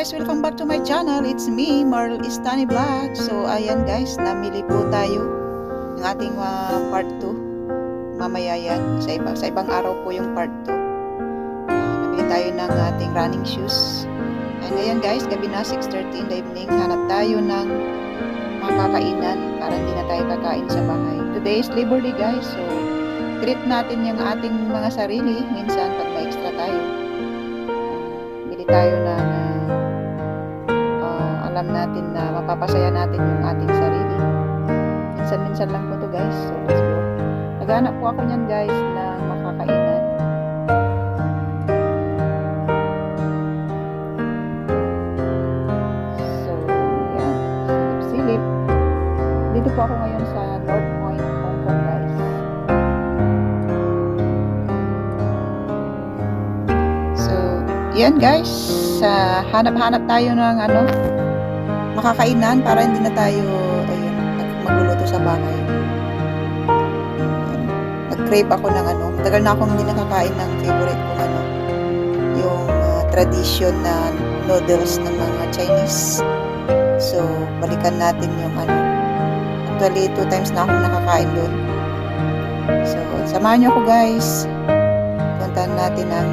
guys, welcome back to my channel. It's me, Marl Istani Vlog. So ayan guys, namili po tayo ng ating part 2. Mamaya yan, sa ibang araw po yung part 2. Namili tayo ng ating running shoes. And ayan guys, gabi na 6:30 in the evening. Hanap tayo ng makakainan para hindi na tayo kakain sa bahay. Today is Labor Day guys, so treat natin yung ating mga sarili. Minsan pag may extra tayo, bili tayo na alam natin na mapapasaya natin yung ating sarili. Minsan-minsan lang po to guys. So let's go. Naghanap po ako niyan guys na makakainan. So yan, silip. Dito po ako ngayon sa North Point, Hong Kong guys. So yan guys, hanap-hanap tayo ng makakainan para hindi na tayo magluluto sa bahay. Nag-crave ako ng matagal na akong hindi nakakain ng favorite kong yung tradition na noodles ng mga Chinese. So balikan natin yung actually 2 times na akong nakakain doon. So samahan niyo ako guys, puntahan natin ang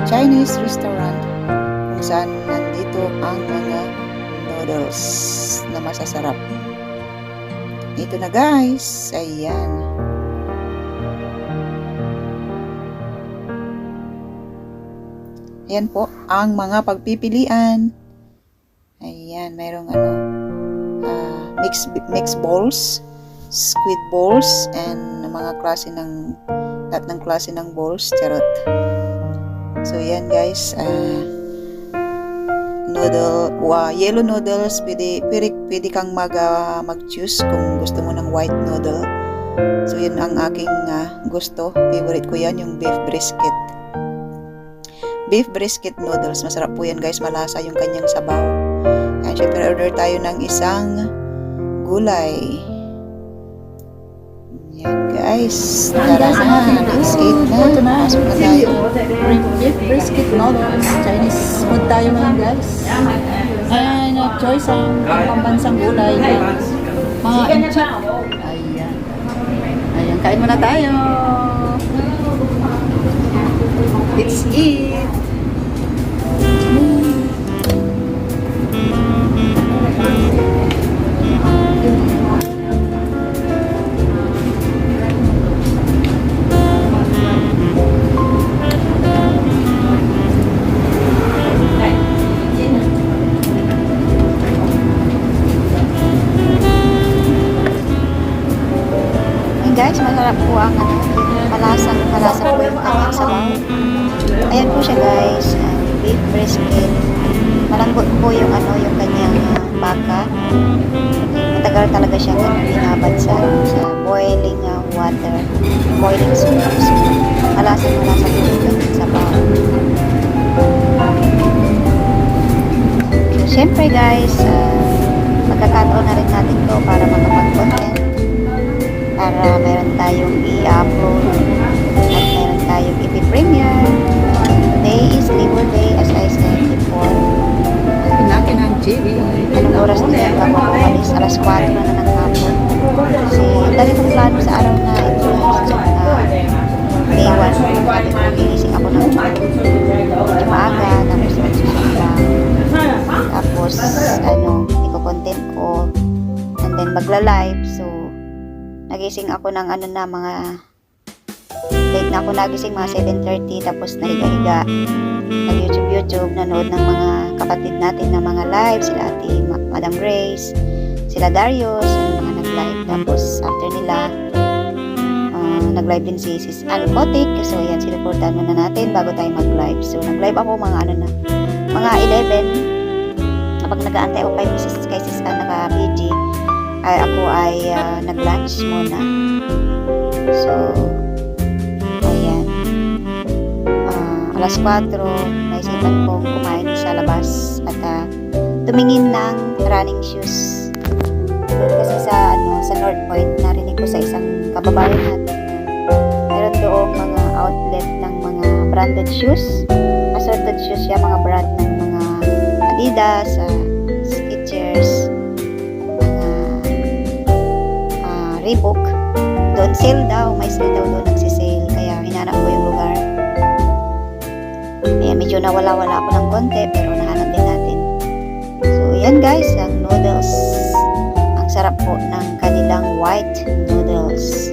Chinese restaurant kung saan nandito ang mga noodles na masasarap. Ito na guys, ayan. Ayan po ang mga pagpipilian. Ayan, mayroong mixed balls, squid balls, and mga klase ng lahat ng klase ng balls, charot. So yan guys, yellow noodles, pwede kang mag-choose kung gusto mo ng white noodle. So yun ang aking gusto, favorite ko yan, yung beef brisket noodles. Masarap po yan guys, malasa yung kanyang sabaw. And syempre order tayo ng isang gulay. Yan guys, tara na, let's eat na. Pasok na tayo. Beef brisket noodles, Chinese food tayo ngayon guys. Ayan, choice ang pambansang gulay na mga enchak. Ayan. Ayan, kain muna tayo. Let's eat. Guys, masarap po ang malasa po yung kanyang sabaw. Ayan po siya guys, beef brisket. Malambot po yung yung kanyang baka. Matagal talaga siya binabad sa boiling water, boiling soup. So, malasa po yung kanyang sabaw. So, syempre guys, magkakataon na rin natin to para makapag-content. Para meron tayong i-upload at meron tayong i-premiere. Today is Labor Day as I said before. Pinaki ng TV. Anong oras na yan bago ako umalis? Alas 4 na ng hapon. Kasi dali kong plano sa araw na ito guys. Day 1. Gigising ako ng medyo maaga. Tapos tapos iko-content ko. And then magla-live. So nagising ako ng mga late na ako nagising, mga 7:30, tapos nahiga-higa, nag-YouTube, nanood ng mga kapatid natin na mga live, sila ate Madam Grace, sila Darius, yung mga nag-live. Tapos after nila, nag-live din si Sis Alcotic. So yan, sinuportahan muna natin bago tayo mag-live. So nag-live ako mga mga 11. Kapag nag-aantay ako kay Sis naka-PG, ako ay nag-lunch muna. So ayan, alas 4 naisipan kong kumain sa labas at tumingin ng running shoes. Doon kasi sa North Point, narinig ko sa isang kababayan natin meron doon mga outlet ng mga branded shoes, assorted shoes siya, mga brand ng mga Adidas, Skechers, Reebok. Doon sale daw, may sale daw doon, nagsisale. Kaya hinanap ko yung lugar. Ayan, medyo nawala-wala ako ng konti, pero nahanap din natin. So, yan guys, ang noodles. Ang sarap po ng kanilang white noodles.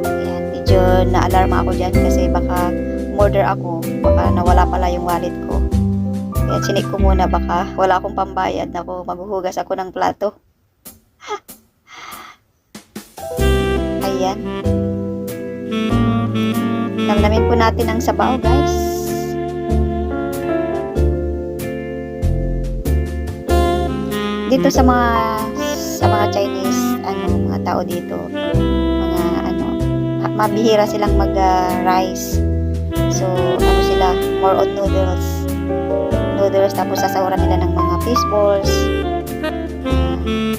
Ayan, medyo na-alarma ako dyan kasi baka umorder ako, baka nawala pala yung wallet ko. Kaya chinik ko muna, baka wala akong pambayad, ako maghuhugas ako ng plato. Ayan. Damdamin po natin ang sabaw, guys. Dito sa mga Chinese mga tao dito, mabihira silang mag-rice. So, sila, more on noodles, tapos sasawaran nila ng mga fish balls,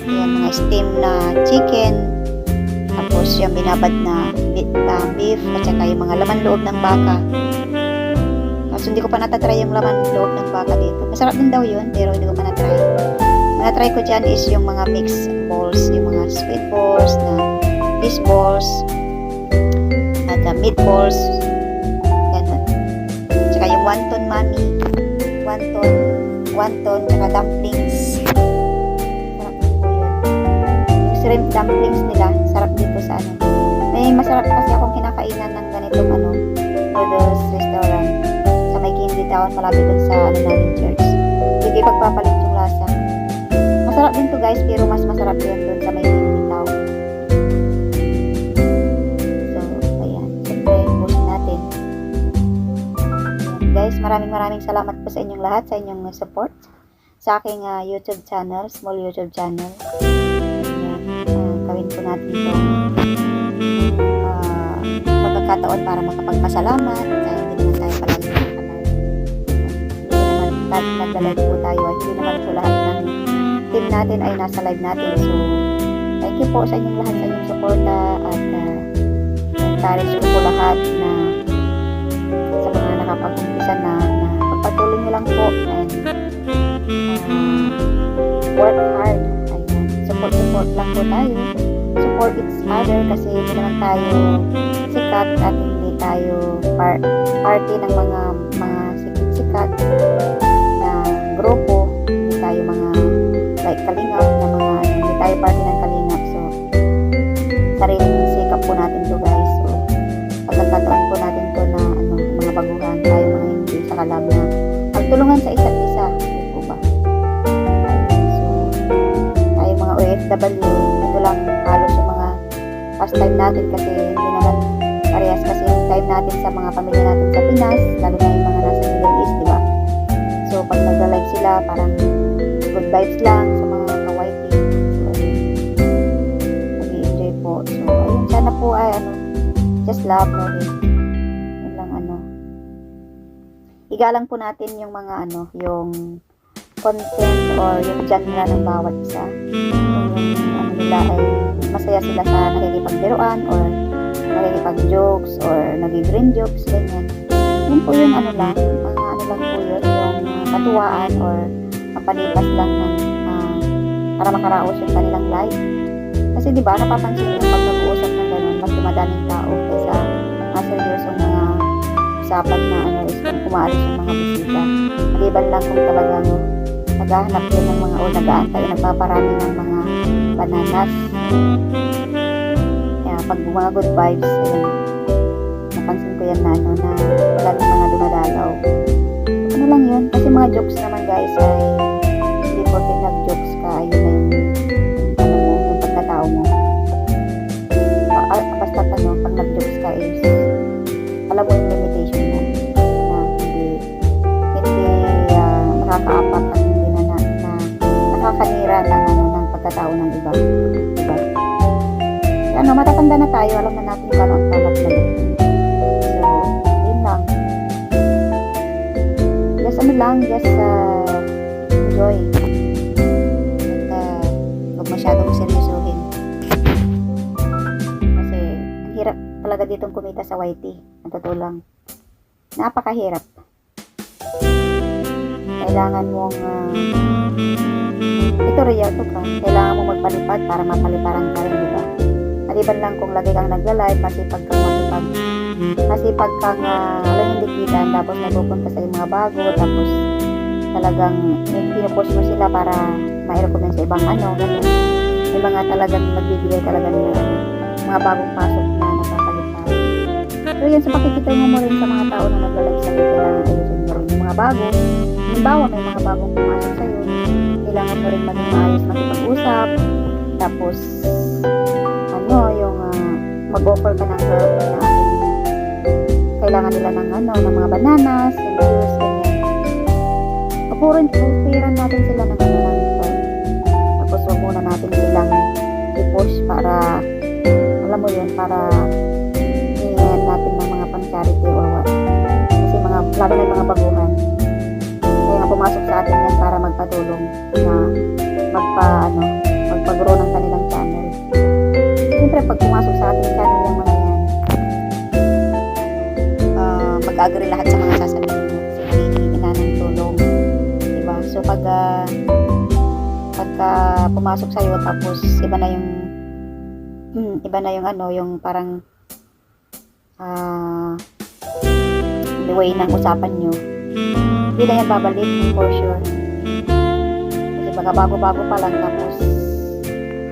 yan, mga steam na chicken, tapos yung binabad na beef, at saka yung mga laman loob ng baka. Kasi hindi ko pa natatry yung laman loob ng baka dito. Masarap din daw yun, pero hindi ko pa natry. Na-try ko dyan is yung mga mixed balls, yung mga sweet balls, na fish balls, at meatballs, ganun. Tsaka yung wonton mami, wonton, tsaka dumplings. Sarap din po yun. Yung shrimp dumplings nila, sarap dito sa May masarap kasi akong kinakainan ng ganitong noodles restaurant sa may Candy Town, malapit dun sa namin church. Hindi pagpapalit yung lasa. Masarap din to guys, pero mas masarap yun dun sa may Candy Town. So, ayan. Siyempre, pusin natin. Ayan, guys, maraming salamat po sa inyong lahat, sa inyong support sa aking YouTube channel, small YouTube channel. Ayan, gawin po natin itong pagkakataon para makapagpasalamat. Hindi naman tayo palagi nag-live po tayo, at hindi naman po lahat ng team natin ay nasa live natin. So, thank you po sa inyong lahat, sa inyong suporta, at encourage ko po lahat na sa mga nakapag-umpisa na pagpatuloy nyo lang po and work hard. Ayan, support lang po tayo, support each other, kasi hindi naman tayo sikat at hindi tayo party ng mga sikat na grupo, hindi tayo mga like kalingap na hindi tayo party ng kalingap. So, sariling sikap po natin to guys. So, pagkakataon po natin to na mga baguhan tayo, mga hindi sa kalab na pagtulungan sa isa't isa, hindi po ba? So, tayo mga OFW, ito lang halos yung mga pastime natin, kasi hindi naman parehas kasi yung time natin sa mga pamilya natin sa Pinas, lalo na yung mga nasa Middle East, di ba? So, pag nag-live sila, parang good vibes lang sa mga ka-wifey. So, nag-i-enjoy po. So, ayun, sana po ay just love, no hate. Yun lang igalang po natin yung mga yung content or yung genre ng bawat isa. Yung nila ay masaya sila sa nakikipagbiruan or nakikipag-jokes or nag-green jokes, ganyan. Yun po yung lang, mga lang po yun, yung katuwaan or kapalipas lang ng para makaraos yung kanilang life. Kasi di ba napapansin nyo, pag nag-uusap ng ganun, mas dumadaming tao kaysa seryosong mga usapan na is kung kumaalis yung mga bisita. Maliban lang kung talagang naghahanap yun ng mga o nag-aantay, nagpaparami ng mga bananas. Pag mga good vibes, napansin ko yan na palaging mga dumadalaw. Lang yun, kasi mga jokes naman guys ay hindi porke nag-jokes ka, yun na yung pagkatao mo. Basta pag nag-jokes ka is alam mo yung limitation mo na hindi nakakaapak at hindi na nakakanira ng pagkatao ng iba. Diba? Matatanda na tayo, alam na natin kung ano ang tama't mali. So, yun lang. Just enjoy. At huwag masyadong seryosohin. Kasi, ang hirap talaga ditong kumita sa YT. Ang totoo lang. Napakahirap. kailangan mong ito real to ka. Kailangan mong magpalipad para mapaliparan ka rin, di ba? Maliban lang kung lagi kang nagla-live, masipag kang alam yung likidan, tapos napupunta sa mga bago, tapos talagang pinupost mo sila para ma-recommend sa ibang ganun. May mga talagang nagbibigay talaga ng mga bagong pasok na nakakalipan. So yan, sa pakikita mo rin sa mga tao na nagla-live sa kailangan ayusin mo rin yung mga bago. Halimbawa, may mga bagong pumasok sa'yo, kailangan mo rin maging maayos makipag-usap, tapos yung mag-offer ka ng help na kailangan nila ng ng mga bananas, yung juice, ganyan. Pupiran natin sila ng ng help. Tapos wag muna natin silang i-push para alam mo yun, para hingin natin ng mga pang-charity or what. Kasi lalo na yung mga baguhan. Kaya nga pumasok sa atin yan para magpatulong na magpag-grow ng kanilang channel. Siyempre, pag pumasok sa ating channel yung mga yan, mag-agree lahat sa mga sasabihin mo. Hindi na ng tulong. Diba? So, pagka pumasok sa'yo, tapos iba na yung yung parang the way ng usapan nyo, hindi na yan babalik for sure. Kasi baka bago-bago pa lang, tapos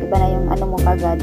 iba na yung mo kagad.